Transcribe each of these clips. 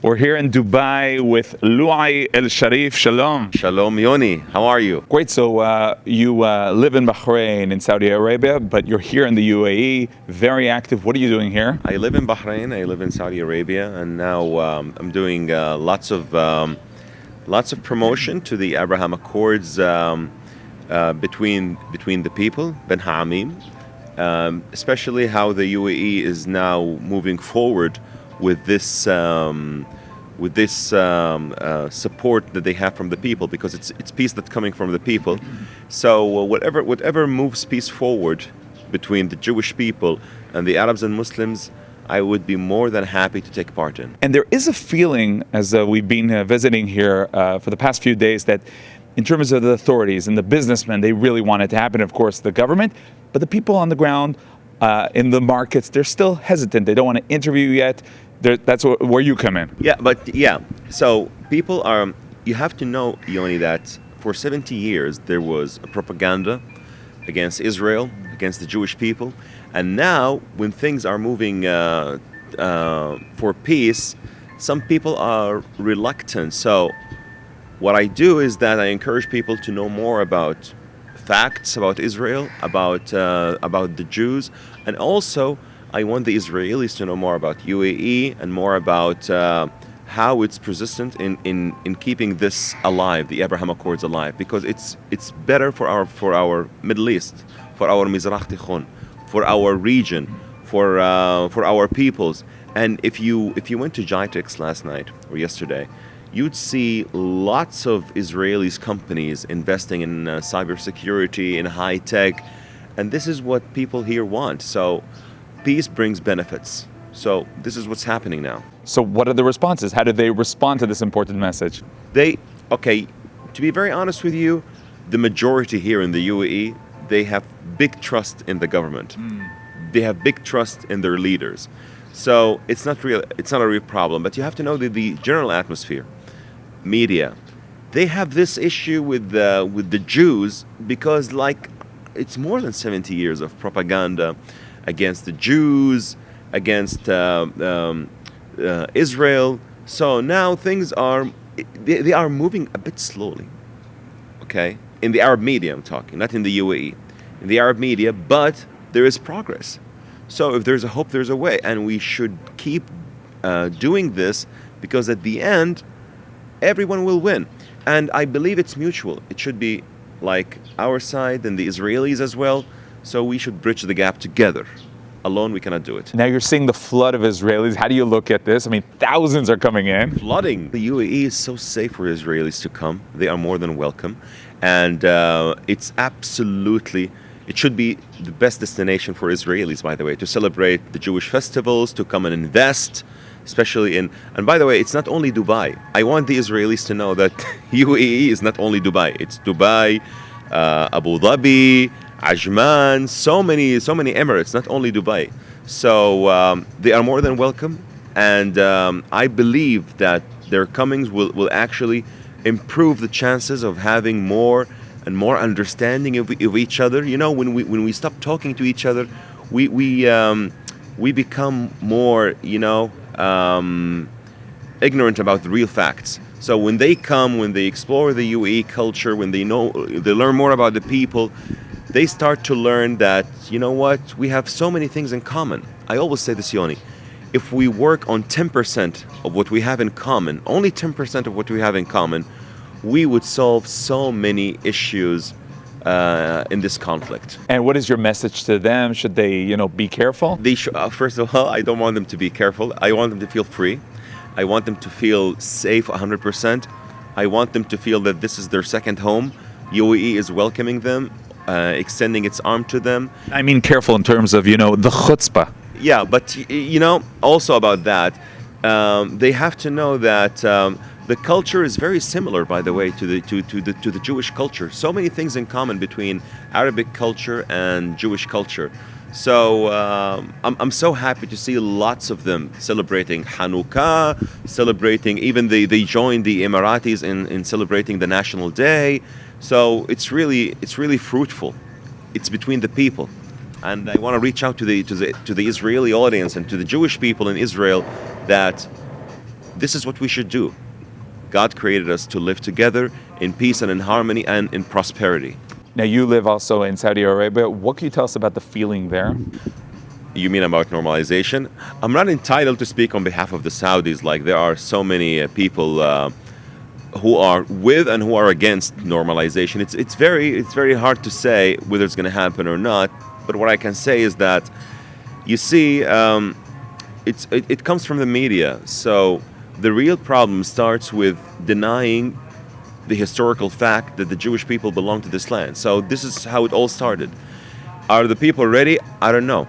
We're here in Dubai with Loay Alshareef. Shalom. Shalom, Yoni. How are you? Great. So you live in Bahrain in Saudi Arabia, but you're here in the UAE, very active. What are you doing here? I live in Bahrain. I live in Saudi Arabia, and now I'm doing lots of promotion to the Abraham Accords between the people, Ben Ha'amim, especially how the UAE is now moving forward with this support that they have from the people, because it's peace that's coming from the people. So whatever moves peace forward between the Jewish people and the Arabs and Muslims, I would be more than happy to take part in. And there is a feeling, as we've been visiting here for the past few days, that in terms of the authorities and the businessmen, they really want it to happen. Of course, the government, but the people on the ground in the markets, they're still hesitant. They don't want to interview yet. That's where you come in. So people are, you have to know, Yoni, that for 70 years there was a propaganda against Israel, against the Jewish people. And now when things are moving for peace, some people are reluctant. So what I do is that I encourage people to know more about facts about Israel, about the Jews, and also I want the Israelis to know more about UAE and more about how it's persistent in keeping this alive, the Abraham Accords alive, because it's better for our Middle East, for our Mizrach Tichon, for our region, for our peoples. And if you went to GITEX last night or yesterday, you'd see lots of Israelis companies investing in cybersecurity, in high tech, and this is what people here want. So peace brings benefits. So this is what's happening now. So what are the responses? How do they respond to this important message? To be very honest with you, the majority here in the UAE, they have big trust in the government. They have big trust in their leaders. So it's not a real problem. But you have to know that the general atmosphere, media, they have this issue with the Jews, because it's more than 70 years of propaganda against the Jews, against Israel. So now things are moving a bit slowly. Okay, in the Arab media I'm talking, not in the UAE, in the Arab media, but there is progress. So if there's a hope, there's a way, and we should keep doing this, because at the end, everyone will win. And I believe it's mutual. It should be like our side and the Israelis as well. So we should bridge the gap together. Alone, we cannot do it. Now you're seeing the flood of Israelis. How do you look at this? I mean, thousands are coming in. Flooding. The UAE is so safe for Israelis to come. They are more than welcome. And it should be the best destination for Israelis, by the way, to celebrate the Jewish festivals, to come and invest, especially and by the way, it's not only Dubai. I want the Israelis to know that UAE is not only Dubai. It's Dubai, Abu Dhabi, Ajman, so many Emirates, not only Dubai. So they are more than welcome, and I believe that their comings will actually improve the chances of having more and more understanding of each other. You know, when we stop talking to each other, we become more, ignorant about the real facts. So when they come, when they explore the UAE culture, when they learn more about the people, they start to learn that, you know what, we have so many things in common. I always say this, Yoni, if we work on 10% of what we have in common, only 10% of what we have in common, we would solve so many issues in this conflict. And what is your message to them? Should they, be careful? They should, first of all, I don't want them to be careful. I want them to feel free. I want them to feel safe 100%. I want them to feel that this is their second home. UAE is welcoming them, extending its arm to them. I mean careful in terms of, the chutzpah. Yeah, but, also about that, they have to know that the culture is very similar, by the way, to the Jewish culture. So many things in common between Arabic culture and Jewish culture. So I'm so happy to see lots of them celebrating Hanukkah, celebrating, even they joined the Emiratis in celebrating the National Day. So it's really fruitful. It's between the people. And I want to reach out to the Israeli audience and to the Jewish people in Israel that this is what we should do. God created us to live together in peace and in harmony and in prosperity. Now, you live also in Saudi Arabia. What can you tell us about the feeling there? You mean about normalization? I'm not entitled to speak on behalf of the Saudis. Like, there are so many people who are with and who are against normalization. It's very hard to say whether it's going to happen or not. But what I can say is that, you see, it comes from the media. So the real problem starts with denying the historical fact that the Jewish people belong to this land. So this is how it all started. Are the people ready? I don't know.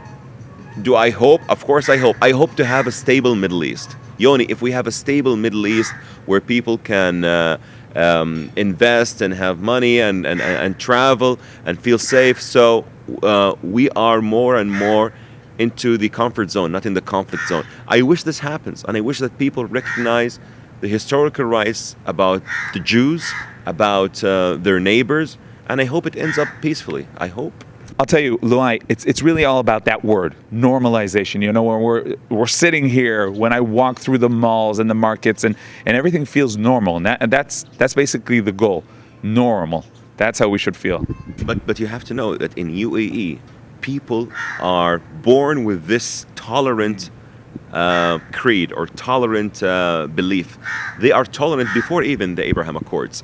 Do I hope? Of course I hope. I hope to have a stable Middle East. Yoni, if we have a stable Middle East where people can invest and have money and travel and feel safe, so we are more and more into the comfort zone, not in the conflict zone. I wish this happens, and I wish that people recognize the historical rights about the Jews, about their neighbors, and I hope it ends up peacefully. I hope. I'll tell you, Loay, it's really all about that word, normalization. You know, when we're sitting here, when I walk through the malls and the markets, and everything feels normal, and that's basically the goal, normal. That's how we should feel. But you have to know that in UAE, people are born with this tolerant creed or tolerant belief. They are tolerant before even the Abraham Accords.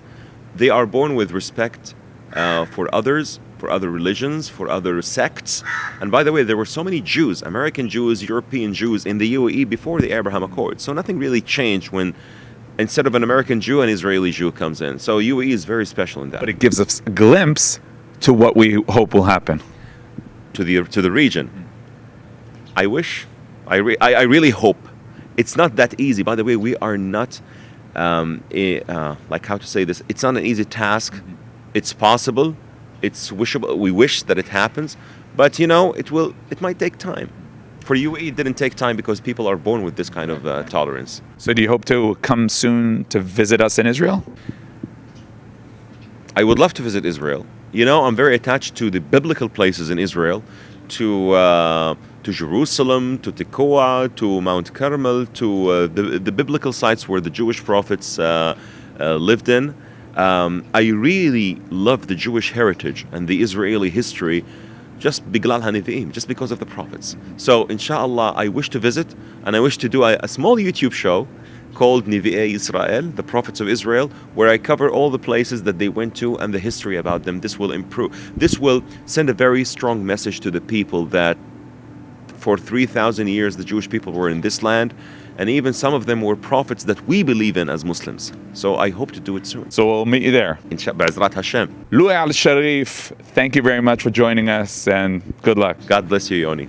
They are born with respect for others, for other religions, for other sects. And by the way, there were so many Jews, American Jews, European Jews in the UAE before the Abraham Accords. So nothing really changed when instead of an American Jew, an Israeli Jew comes in. So UAE is very special in that. But it gives us a glimpse to what we hope will happen. To the region. I wish, I really hope. It's not that easy. By the way, we are not, like how to say this, it's not an easy task. It's possible. It's wishable. We wish that it happens, but you know, it might take time. For UAE, it didn't take time because people are born with this kind of tolerance. So do you hope to come soon to visit us in Israel? I would love to visit Israel. You know, I'm very attached to the biblical places in Israel, to Jerusalem, to Tekoa, to Mount Carmel, to the biblical sites where the Jewish prophets lived in. I really love the Jewish heritage and the Israeli history just biglal hanivim, just because of the prophets. So inshallah, I wish to visit, and I wish to do a small YouTube show called Nivi'ei Israel, the prophets of Israel, where I cover all the places that they went to and the history about them. This will improve. This will send a very strong message to the people that for 3,000 years the Jewish people were in this land, and even some of them were prophets that we believe in as Muslims. So I hope to do it soon. So we'll meet you there. Inshallah, Ba'ezrat Hashem. Loay Alshareef, thank you very much for joining us, and good luck. God bless you, Yoni.